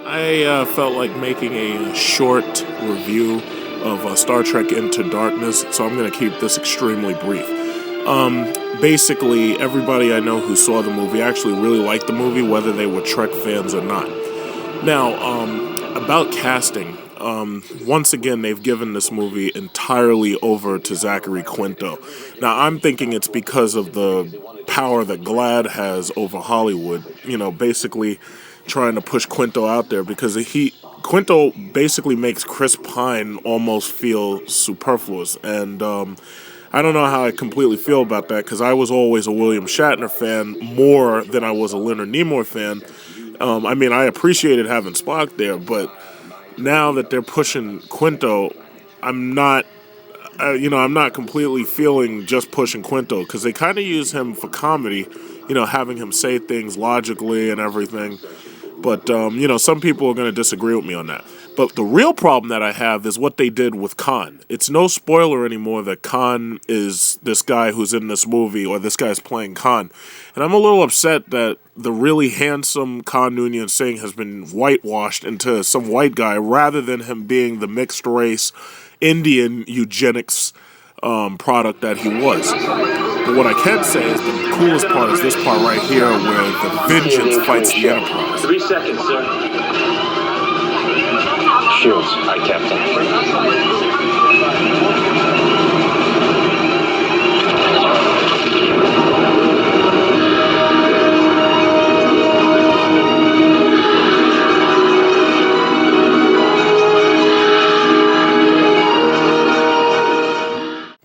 I felt like making a short review of Star Trek Into Darkness, so I'm going to keep this extremely brief. Basically, everybody I know who saw the movie actually really liked the movie, whether they were Trek fans or not. Now, about casting, once again, they've given this movie entirely over to Zachary Quinto. Now, I'm thinking it's because of the power that GLAAD has over Hollywood, basically trying to push Quinto out there, because Quinto basically makes Chris Pine almost feel superfluous, and I don't know how I completely feel about that, because I was always a William Shatner fan more than I was a Leonard Nimoy fan. I appreciated having Spock there, but now that they're pushing Quinto, I'm not completely feeling just pushing Quinto, because they kind of use him for comedy, having him say things logically and everything. But, some people are going to disagree with me on that. But the real problem that I have is what they did with KAHN. It's no spoiler anymore that KAHN is this guy who's in this movie, or this guy's playing KAHN. And I'm a little upset that the really handsome Khan Noonien Singh has been whitewashed into some white guy, rather than him being the mixed race Indian eugenics product that he was. But what I can say is the coolest part is this part right here, where the Vengeance fights the Enterprise. 3 seconds, sir. Shields. Aye, Captain.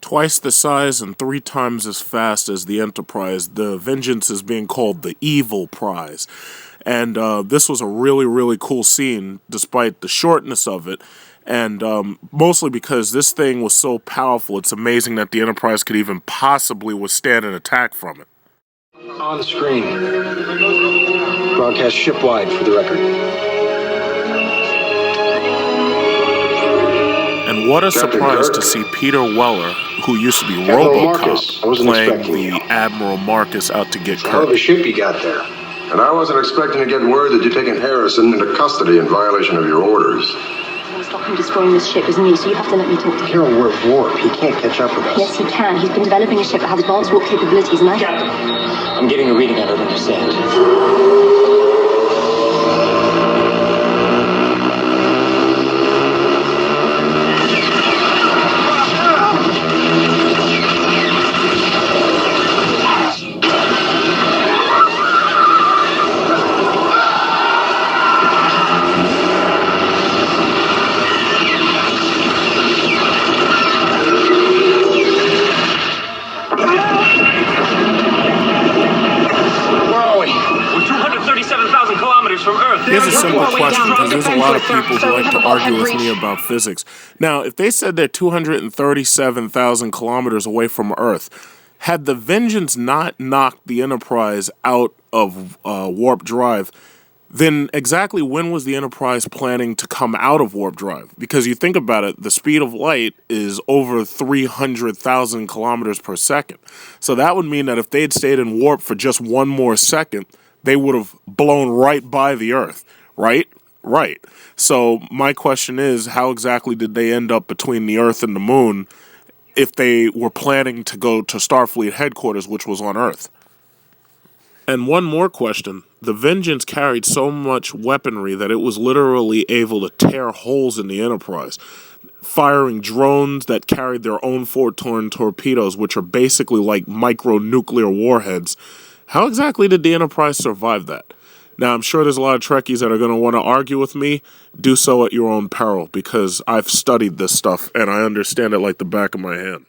Twice the size and 3 times as fast as the Enterprise, the Vengeance is being called the Evil Prize. And this was a really, really cool scene, despite the shortness of it. And mostly because this thing was so powerful, it's amazing that the Enterprise could even possibly withstand an attack from it. On screen. Broadcast shipwide for the record. And what a surprise to see Peter Weller, who used to be RoboCop, playing the Admiral Marcus out to get Kirk. Hell of a ship you got there. And I wasn't expecting to get word that you'd taken Harrison into custody in violation of your orders. I'll stop him destroying this ship, isn't he? So you have to let me talk to him. Hero, we're at warp. He can't catch up with us. Yes, he can. He's been developing a ship that has advanced warp capabilities, and I'm getting a reading I don't understand. Here's a simple question, because there's a lot of people who like to argue with me about physics. Now, if they said they're 237,000 kilometers away from Earth, had the Vengeance not knocked the Enterprise out of warp drive, then exactly when was the Enterprise planning to come out of warp drive? Because you think about it, the speed of light is over 300,000 kilometers per second. So that would mean that if they had stayed in warp for just one more second, they would have blown right by the Earth, right? Right. So my question is, how exactly did they end up between the Earth and the Moon if they were planning to go to Starfleet headquarters, which was on Earth? And one more question. The Vengeance carried so much weaponry that it was literally able to tear holes in the Enterprise, firing drones that carried their own Photon torpedoes, which are basically like micro-nuclear warheads. How exactly did the Enterprise survive that? Now, I'm sure there's a lot of Trekkies that are going to want to argue with me. Do so at your own peril, because I've studied this stuff and I understand it like the back of my hand.